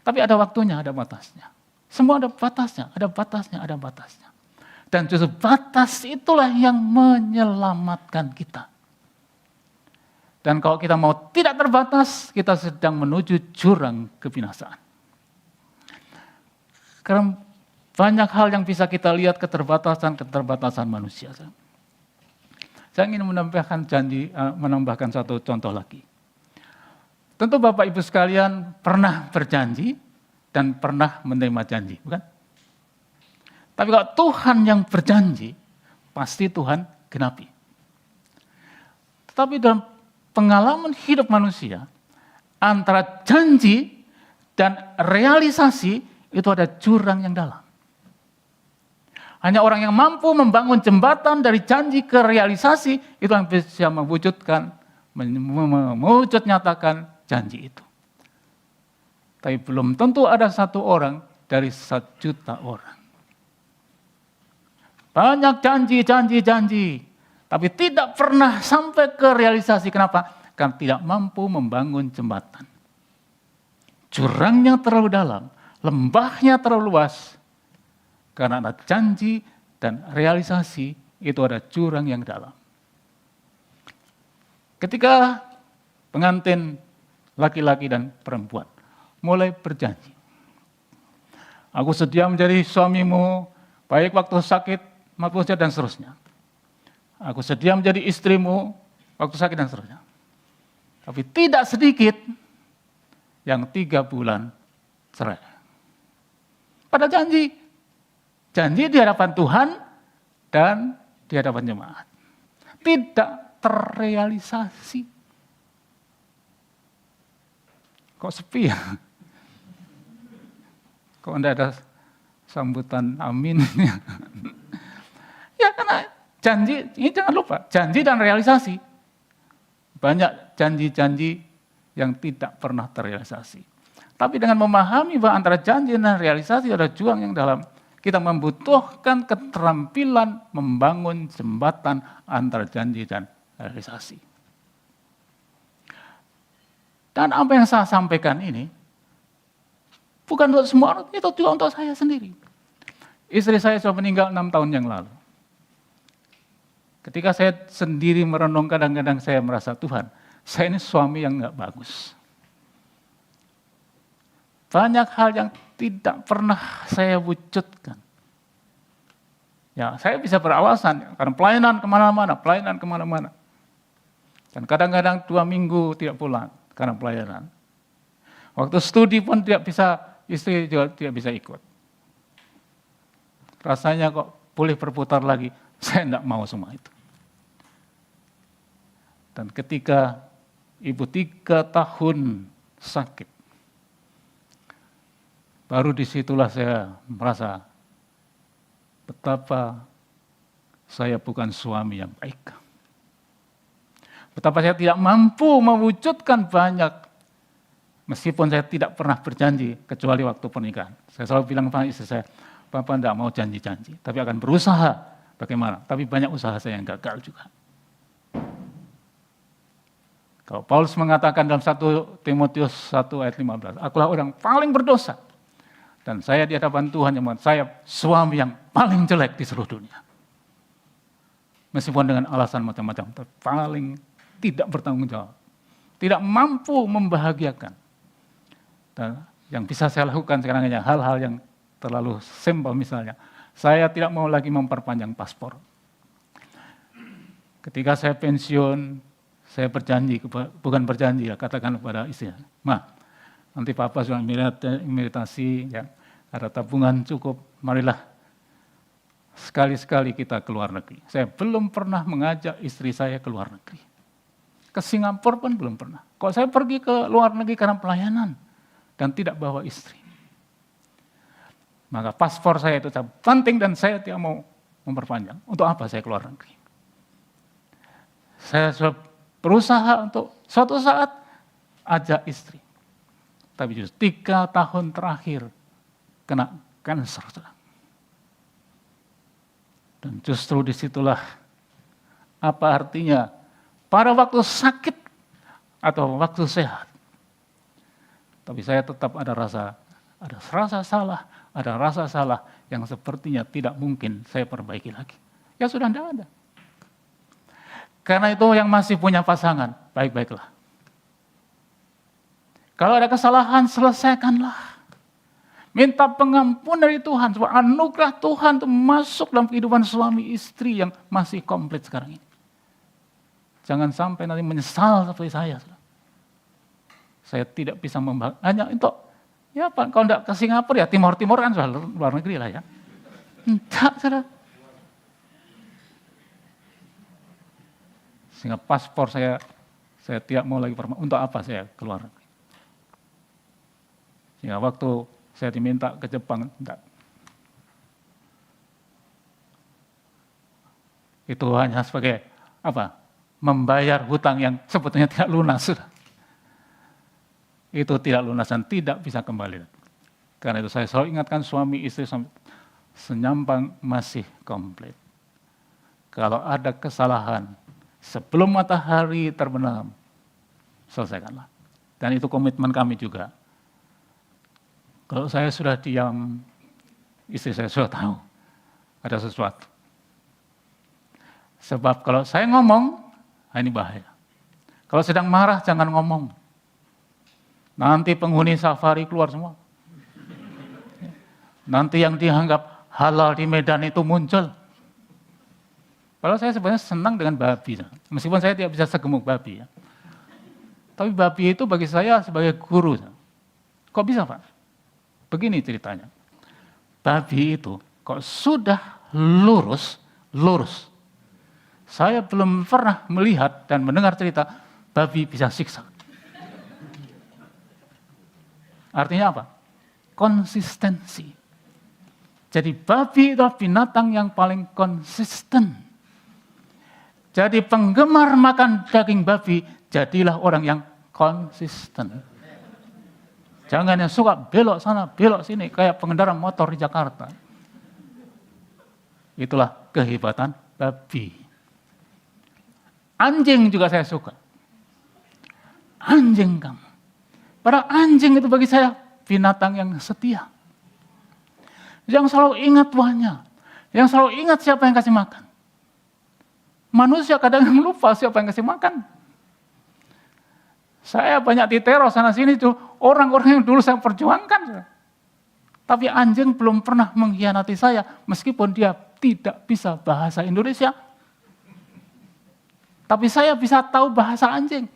Tapi ada waktunya, ada batasnya. Semua ada batasnya, ada batasnya, ada batasnya. Dan justru batas itulah yang menyelamatkan kita. Dan kalau kita mau tidak terbatas, kita sedang menuju jurang kebinasaan. Karena banyak hal yang bisa kita lihat keterbatasan manusia. Saya ingin menambahkan satu contoh lagi. Tentu Bapak Ibu sekalian pernah berjanji dan pernah menerima janji, bukan? Tapi kalau Tuhan yang berjanji, pasti Tuhan genapi. Tetapi dalam pengalaman hidup manusia, antara janji dan realisasi itu ada jurang yang dalam. Hanya orang yang mampu membangun jembatan dari janji ke realisasi, itu yang bisa mewujud nyatakan janji itu. Tapi belum tentu ada satu orang dari 1 juta orang. Banyak janji, tapi tidak pernah sampai ke realisasi. Kenapa? Karena tidak mampu membangun jembatan. Jurangnya terlalu dalam, lembahnya terlalu luas. Karena ada janji dan realisasi, itu ada jurang yang dalam. Ketika pengantin laki-laki dan perempuan mulai berjanji. Aku sedia menjadi suamimu, baik waktu sakit maupun sehat dan seterusnya. Aku sedia menjadi istrimu, waktu sakit dan seterusnya. Tapi tidak sedikit yang 3 bulan cerai. Pada janji di hadapan Tuhan dan di hadapan jemaat. Tidak terrealisasi. Kok sepi ya? Kok tidak ada sambutan amin? Ya karena janji, ini jangan lupa, janji dan realisasi. Banyak janji-janji yang tidak pernah terrealisasi. Tapi dengan memahami bahwa antara janji dan realisasi ada juang yang dalam, kita membutuhkan keterampilan membangun jembatan antara janji dan realisasi. Dan apa yang saya sampaikan ini, bukan untuk semua orang, itu juga untuk saya sendiri. Istri saya sudah meninggal 6 tahun yang lalu. Ketika saya sendiri merenung, kadang-kadang saya merasa, Tuhan, saya ini suami yang nggak bagus. Banyak hal yang tidak pernah saya wujudkan. Ya, saya bisa beralasan, karena pelayanan kemana-mana. Dan kadang-kadang 2 minggu tidak pulang, karena pelayanan. Waktu studi pun tidak bisa, istri juga tidak bisa ikut. Rasanya kok boleh berputar lagi, saya tidak mau semua itu. Dan ketika ibu 3 tahun sakit, baru disitulah saya merasa betapa saya bukan suami yang baik. Betapa saya tidak mampu mewujudkan banyak, meskipun saya tidak pernah berjanji, kecuali waktu pernikahan. Saya selalu bilang pada istri saya, Bapak tidak mau janji-janji, tapi akan berusaha bagaimana. Tapi banyak usaha saya yang gagal juga. Kalau Paulus mengatakan dalam 1 Timotius 1 ayat 15, akulah orang paling berdosa. Dan saya di hadapan Tuhan yang mengatakan, saya suami yang paling jelek di seluruh dunia. Meskipun dengan alasan macam-macam, tapi paling tidak bertanggung jawab. Tidak mampu membahagiakan. Dan yang bisa saya lakukan sekarang hanya hal-hal yang terlalu simpel, misalnya, saya tidak mau lagi memperpanjang paspor. Ketika saya pensiun, saya berjanji, bukan berjanji ya, katakan kepada istri, Ma, nanti Papa sudah meditasi, ya, ada tabungan cukup, marilah sekali-sekali kita keluar negeri. Saya belum pernah mengajak istri saya ke luar negeri. Ke Singapura pun belum pernah. Kok saya pergi ke luar negeri karena pelayanan dan tidak bawa istri. Maka paspor saya itu penting dan saya tidak mau memperpanjang. Untuk apa saya keluar negeri? Saya sudah berusaha untuk suatu saat ajak istri. Tapi justru 3 tahun terakhir kena kanker. Dan justru disitulah apa artinya pada waktu sakit atau waktu sehat. Tapi saya tetap ada rasa salah yang sepertinya tidak mungkin saya perbaiki lagi. Ya sudah tidak ada. Karena itu yang masih punya pasangan, baik-baiklah. Kalau ada kesalahan, selesaikanlah. Minta pengampunan dari Tuhan, supaya anugerah Tuhan untuk masuk dalam kehidupan suami istri yang masih komplit sekarang ini. Jangan sampai nanti menyesal seperti saya. Saya tidak bisa hanya untuk, ya Pak, kalau tidak ke Singapura ya Timur-Timur kan sudah luar negeri lah ya. Tidak, saudara. Sehingga paspor saya tidak mau lagi untuk apa saya keluar negeri. Sehingga waktu saya diminta ke Jepang, enggak. Itu hanya sebagai apa? Membayar hutang yang sebetulnya tidak lunas. Itu tidak lunas dan tidak bisa kembali. Karena itu saya selalu ingatkan suami istri senyampang masih komplit. Kalau ada kesalahan sebelum matahari terbenam, selesaikanlah. Dan itu komitmen kami juga. Kalau saya sudah diam, istri saya sudah tahu ada sesuatu. Sebab kalau saya ngomong, ini bahaya. Kalau sedang marah, jangan ngomong. Nanti penghuni safari keluar semua. Nanti yang dianggap halal di Medan itu muncul. Kalau saya sebenarnya senang dengan babi. Meskipun saya tidak bisa segemuk babi. Ya. Tapi babi itu bagi saya sebagai guru. Kok bisa, Pak? Begini ceritanya. Babi itu kok sudah lurus. Saya belum pernah melihat dan mendengar cerita babi bisa siksa. Artinya apa? Konsistensi. Jadi babi adalah binatang yang paling konsisten. Jadi penggemar makan daging babi, jadilah orang yang konsisten. Jangan yang suka belok sana, belok sini, kayak pengendara motor di Jakarta. Itulah kehebatan babi. Anjing juga saya suka. Anjing kamu. Padahal anjing itu bagi saya binatang yang setia. Yang selalu ingat tuannya. Yang selalu ingat siapa yang kasih makan. Manusia kadang lupa siapa yang kasih makan. Saya banyak diteror sana sini tuh orang-orang yang dulu saya perjuangkan. Tapi anjing belum pernah mengkhianati saya meskipun dia tidak bisa bahasa Indonesia. Tapi saya bisa tahu bahasa anjing.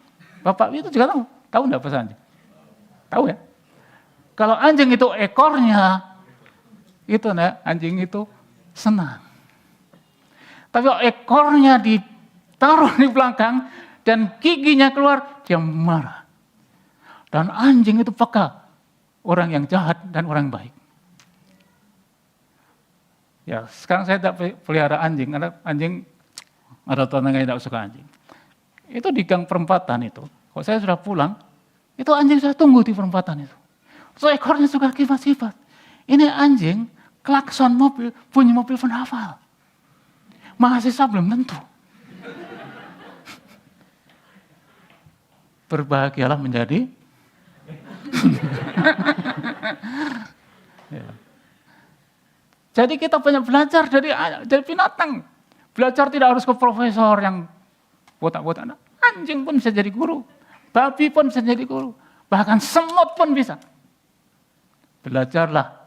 Bapak itu juga tahu. Tahu enggak bahasa anjing? Tahu ya? Kalau anjing itu ekornya, itu anjing itu senang. Tapi kalau ekornya ditaruh di belakang dan giginya keluar, dia marah. Dan anjing itu peka. Orang yang jahat dan orang yang baik. Ya, sekarang saya tidak pelihara anjing, karena anjing ada tetangga yang tidak suka anjing. Itu di gang perempatan itu. Kalau saya sudah pulang, itu anjing saya tunggu di perempatan itu. So ekornya suka kifat-kifat. Ini anjing klakson mobil, bunyi mobil penhafal. Mahasiswa belum tentu. Berbahagialah menjadi ya. Jadi kita banyak belajar dari binatang. Belajar tidak harus ke profesor yang botak-botak. Anjing pun bisa jadi guru. Babi pun bisa jadi guru. Bahkan semut pun bisa. Belajarlah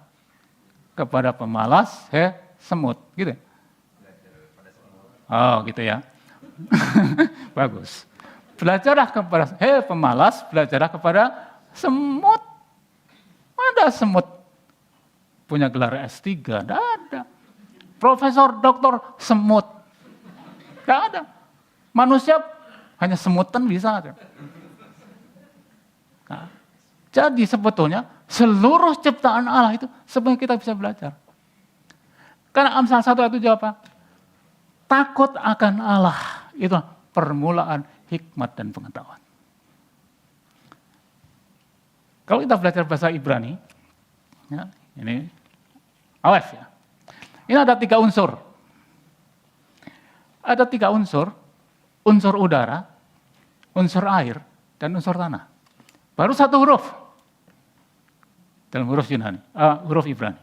kepada pemalas, semut. Gitu. Oh gitu ya. Bagus. Belajarlah kepada pemalas, belajarlah kepada semut. Ada semut punya gelar S3, tidak ada. Profesor, doktor, semut. Tidak ada. Manusia hanya semutan bisa. Nah, jadi sebetulnya seluruh ciptaan Allah itu sebenarnya kita bisa belajar. Karena Amsal 1 ayat 7 apa? Takut akan Allah. Itu permulaan hikmat dan pengetahuan. Kalau kita belajar bahasa Ibrani, ya, ini Alef ya. Ini ada 3 unsur. Ada 3 unsur. Unsur udara, unsur air, dan unsur tanah. Baru 1 huruf. Dalam huruf Yunani, huruf Ibrani.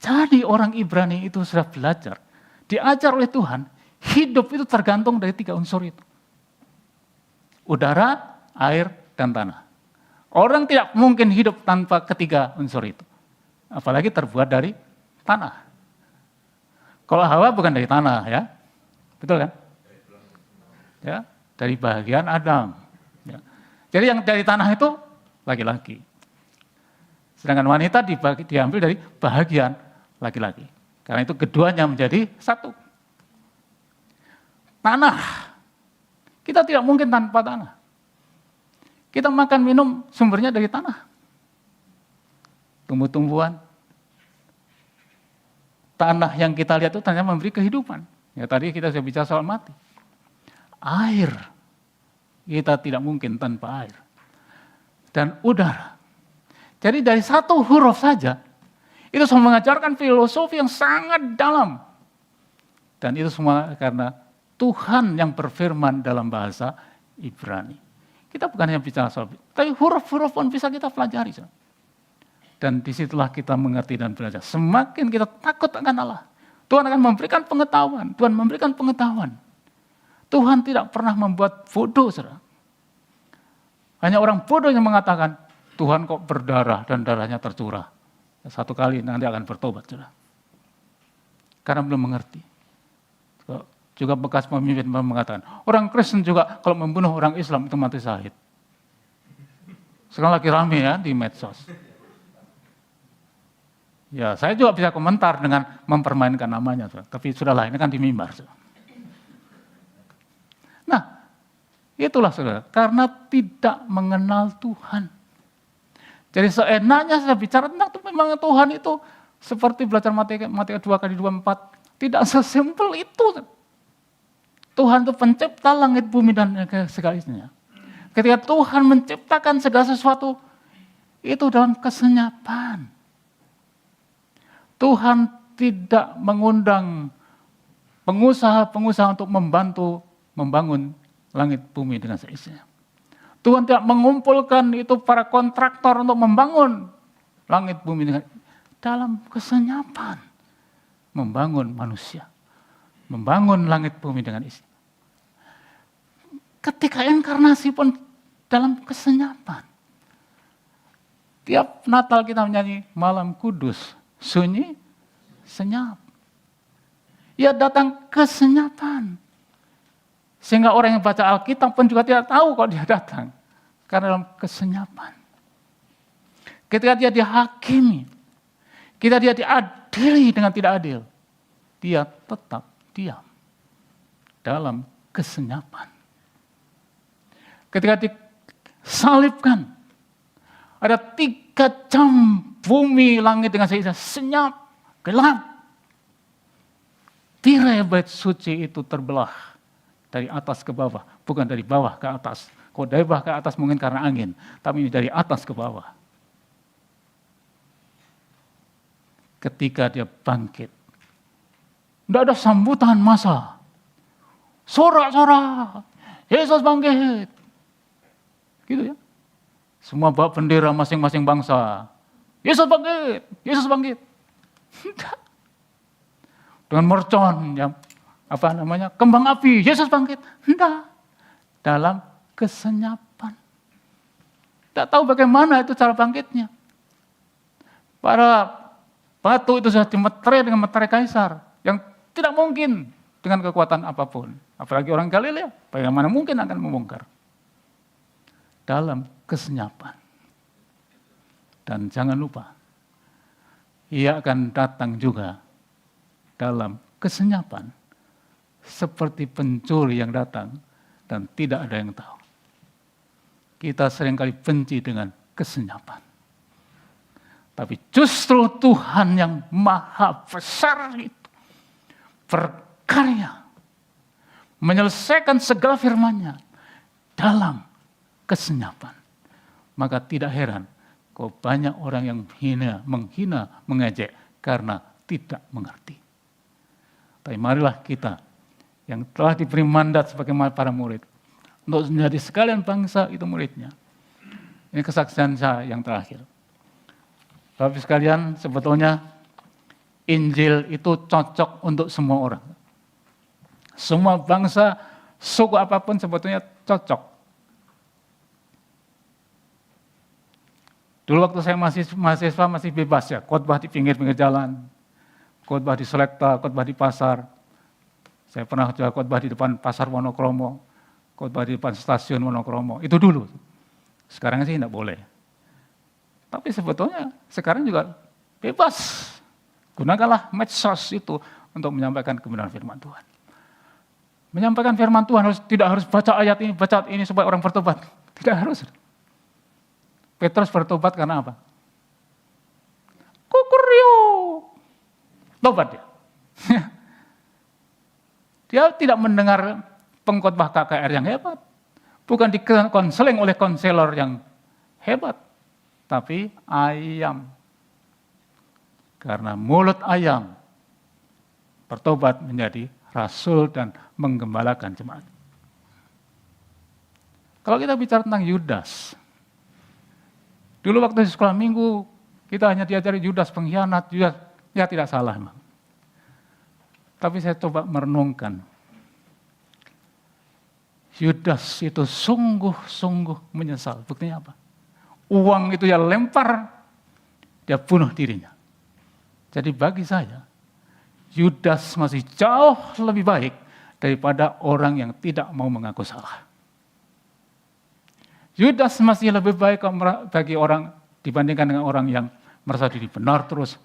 Jadi orang Ibrani itu sudah belajar, diajar oleh Tuhan, hidup itu tergantung dari 3 unsur itu. Udara, air, dan tanah. Orang tidak mungkin hidup tanpa ketiga unsur itu. Apalagi terbuat dari tanah. Kalau Hawa bukan dari tanah ya. Betul kan? Ya, dari bahagian Adam. Ya. Jadi yang dari tanah itu laki-laki. Sedangkan wanita diambil dari bahagian laki-laki. Karena itu keduanya menjadi satu. Tanah. Kita tidak mungkin tanpa tanah. Kita makan minum sumbernya dari tanah. Tumbuh-tumbuhan. Tanah yang kita lihat itu ternyata memberi kehidupan. Ya tadi kita sudah bicara soal mati. Air. Kita tidak mungkin tanpa air. Dan udara. Jadi dari 1 huruf saja, itu semua mengajarkan filosofi yang sangat dalam. Dan itu semua karena Tuhan yang berfirman dalam bahasa Ibrani. Kita bukan hanya bicara soal, tapi huruf-huruf pun bisa kita pelajari. Dan disitulah kita mengerti dan belajar. Semakin kita takut akan Allah, Tuhan akan memberikan pengetahuan. Tuhan memberikan pengetahuan. Tuhan tidak pernah membuat bodoh, saudara. Hanya orang bodoh yang mengatakan, Tuhan kok berdarah dan darahnya tercurah. 1 kali nanti akan bertobat, saudara. Karena belum mengerti. juga bekas pemimpin mengatakan, orang Kristen juga kalau membunuh orang Islam itu mati syahid. Sekarang lagi rame ya di medsos. Ya, saya juga bisa komentar dengan mempermainkan namanya, tapi sudahlah, ini kan di mimbar. Nah, itulah saudara, karena tidak mengenal Tuhan. Jadi seenaknya saya bicara tentang memang Tuhan itu seperti belajar Matius 2x24, tidak sesimpel itu. Tuhan itu pencipta langit, bumi, dan segala isinya. Ketika Tuhan menciptakan segala sesuatu, itu dalam kesenyapan. Tuhan tidak mengundang pengusaha-pengusaha untuk membantu membangun langit, bumi, dengan seisinya. Tuhan tidak mengumpulkan itu para kontraktor untuk membangun langit, bumi, dengan dalam kesenyapan. Membangun manusia. Membangun langit, bumi, dengan isi. Ketika inkarnasi pun dalam kesenyapan. Tiap Natal kita menyanyi malam kudus, sunyi, senyap. Ya datang kesenyapan. Sehingga orang yang baca Alkitab pun juga tidak tahu kalau dia datang. Karena dalam kesenyapan. Ketika dia dihakimi, ketika dia diadili dengan tidak adil, dia tetap diam dalam kesenyapan. Ketika disalibkan, ada 3 jam bumi, langit dengan seisinya senyap, gelap. Tirai bait suci itu terbelah dari atas ke bawah, bukan dari bawah ke atas. Kalau dari bawah ke atas mungkin karena angin, tapi ini dari atas ke bawah. Ketika dia bangkit, tidak ada sambutan massa. Sorak-sorak, Yesus bangkit. Gitu ya. Semua bawa bendera masing-masing bangsa. Yesus bangkit, Yesus bangkit. Tidak. Dengan mercon, ya, kembang api, Yesus bangkit. Tidak. Dalam kesenyapan. Tidak tahu bagaimana itu cara bangkitnya. Para batu itu sudah dimeterai dengan meterai kaisar. Yang tidak mungkin dengan kekuatan apapun. Apalagi orang Galilea, bagaimana mungkin akan membongkar. Dalam kesenyapan. Dan jangan lupa, ia akan datang juga dalam kesenyapan. Seperti pencuri yang datang dan tidak ada yang tahu. Kita seringkali benci dengan kesenyapan. Tapi justru Tuhan yang maha besar itu berkarya menyelesaikan segala firman-Nya dalam kesenyapan. Maka tidak heran kalau banyak orang yang menghina, mengejek karena tidak mengerti. Tapi marilah kita yang telah diberi mandat sebagai para murid untuk menjadi sekalian bangsa itu muridnya. Ini kesaksian saya yang terakhir. Bapak sekalian, sebetulnya Injil itu cocok untuk semua orang. Semua bangsa, suku apapun sebetulnya cocok. Dulu waktu saya masih mahasiswa masih bebas ya, khotbah di pinggir-pinggir jalan, khotbah di Selekta, khotbah di pasar. Saya pernah juga khotbah di depan pasar Wonokromo, khotbah di depan stasiun Wonokromo. Itu dulu. Sekarang sih tidak boleh. Tapi sebetulnya sekarang juga bebas. Gunakanlah medsos itu untuk menyampaikan kebenaran firman Tuhan. Menyampaikan firman Tuhan tidak harus baca ayat ini supaya orang bertobat. Tidak harus. Petrus bertobat karena apa? Kukurio. Tobat dia. Dia tidak mendengar pengkhotbah KKR yang hebat. Bukan dikonseling oleh konselor yang hebat. Tapi ayam. Karena mulut ayam bertobat menjadi rasul dan menggembalakan jemaat. Kalau kita bicara tentang Yudas, dulu waktu di sekolah minggu, kita hanya diajari Yudas pengkhianat, Yudas, ya tidak salah memang. Tapi saya coba merenungkan, Yudas itu sungguh-sungguh menyesal. Buktinya apa? Uang itu ya lempar, dia bunuh dirinya. Jadi bagi saya, Yudas masih jauh lebih baik daripada orang yang tidak mau mengaku salah. Yudas masih lebih baik bagi orang dibandingkan dengan orang yang merasa diri benar terus,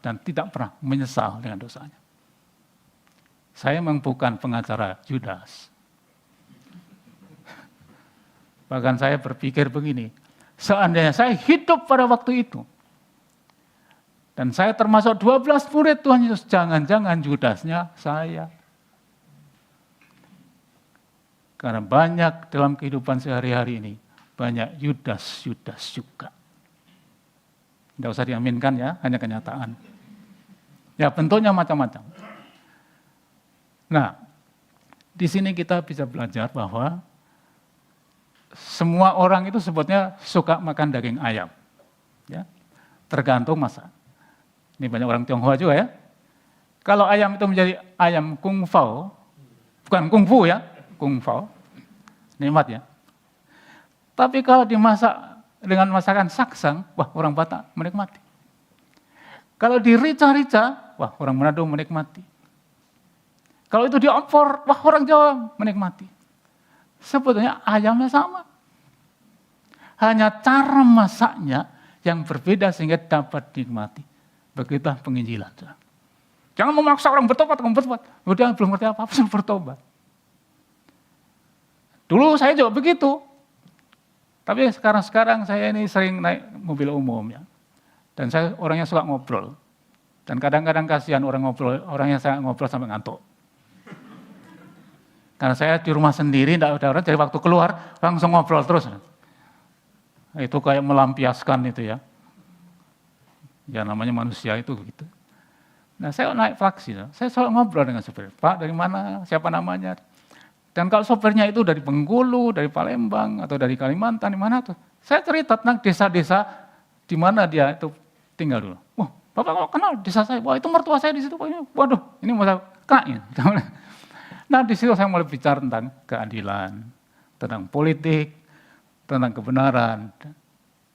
dan tidak pernah menyesal dengan dosanya. Saya memang bukan pengacara Yudas. Bahkan saya berpikir begini, seandainya saya hidup pada waktu itu, dan saya termasuk 12 murid Tuhan Yesus, jangan-jangan Yudasnya saya. Karena banyak dalam kehidupan sehari-hari ini, banyak Yudas-Yudas juga. Tidak usah diaminkan ya, hanya kenyataan. Ya bentuknya macam-macam. Nah, di sini kita bisa belajar bahwa semua orang itu sebetulnya suka makan daging ayam. Ya, tergantung masa. Ini banyak orang Tionghoa juga ya. Kalau ayam itu menjadi ayam kung pao, bukan kung fu ya, kung pao, nikmat ya. Tapi kalau dimasak dengan masakan saksang, wah orang Batak menikmati. Kalau dirica-rica, wah orang Manado menikmati. Kalau itu diopor, wah orang Jawa menikmati. Sebetulnya ayamnya sama. Hanya cara masaknya yang berbeda sehingga dapat dinikmati. Begitulah penginjilan. Jangan memaksa orang bertobat. Udah belum ngerti apa-apa, suruh bertobat. Dulu saya juga begitu. Tapi sekarang saya ini sering naik mobil umum ya. Dan saya orangnya suka ngobrol. Dan kadang-kadang kasihan orang yang saya ngobrol sampai ngantuk. Karena saya di rumah sendiri, tidak ada orang, jadi waktu keluar langsung ngobrol terus. Itu kayak melampiaskan itu ya. Ya namanya manusia itu gitu. Nah saya naik taksi, saya selalu ngobrol dengan sopir. Pak dari mana, siapa namanya. Dan kalau sopirnya itu dari Bengkulu, dari Palembang, atau dari Kalimantan, di mana tuh. Saya cerita tentang desa-desa di mana dia itu tinggal dulu. Wah, Bapak kok kenal desa saya? Wah itu mertua saya di situ. Waduh, ini mau saya kena. Nah di situ saya mulai bicara tentang keadilan, tentang politik, tentang kebenaran.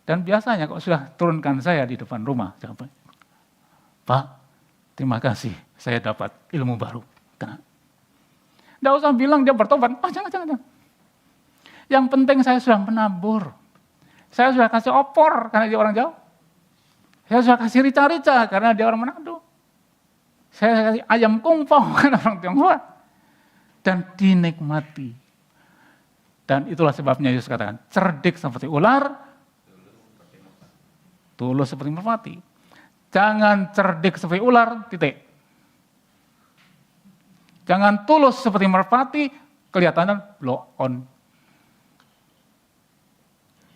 Dan biasanya kok sudah turunkan saya di depan rumah, Pak, terima kasih saya dapat ilmu baru. Kenapa? Tidak usah bilang dia bertobat, jangan. Yang penting saya sudah menabur. Saya sudah kasih opor karena dia orang Jawa. Saya sudah kasih rica-rica karena dia orang Manado. Saya kasih ayam kung pao karena orang Tionghoa. Dan dinikmati. Dan itulah sebabnya Yesus katakan, cerdik seperti ular, tulus seperti merpati. Jangan cerdik seperti ular, titik. Jangan tulus seperti merpati, kelihatannya blow on.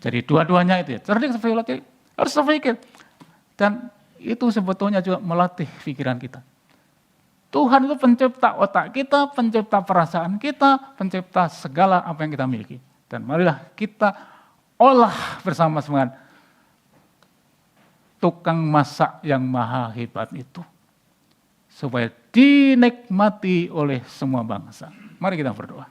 Jadi dua-duanya itu ya, cerdik seperti ular, harus berpikir. Dan itu sebetulnya juga melatih pikiran kita. Tuhan itu pencipta otak kita, pencipta perasaan kita, pencipta segala apa yang kita miliki. Dan marilah kita olah bersama dengan tukang masak yang maha hebat itu. Supaya dinikmati oleh semua bangsa. Mari kita berdoa.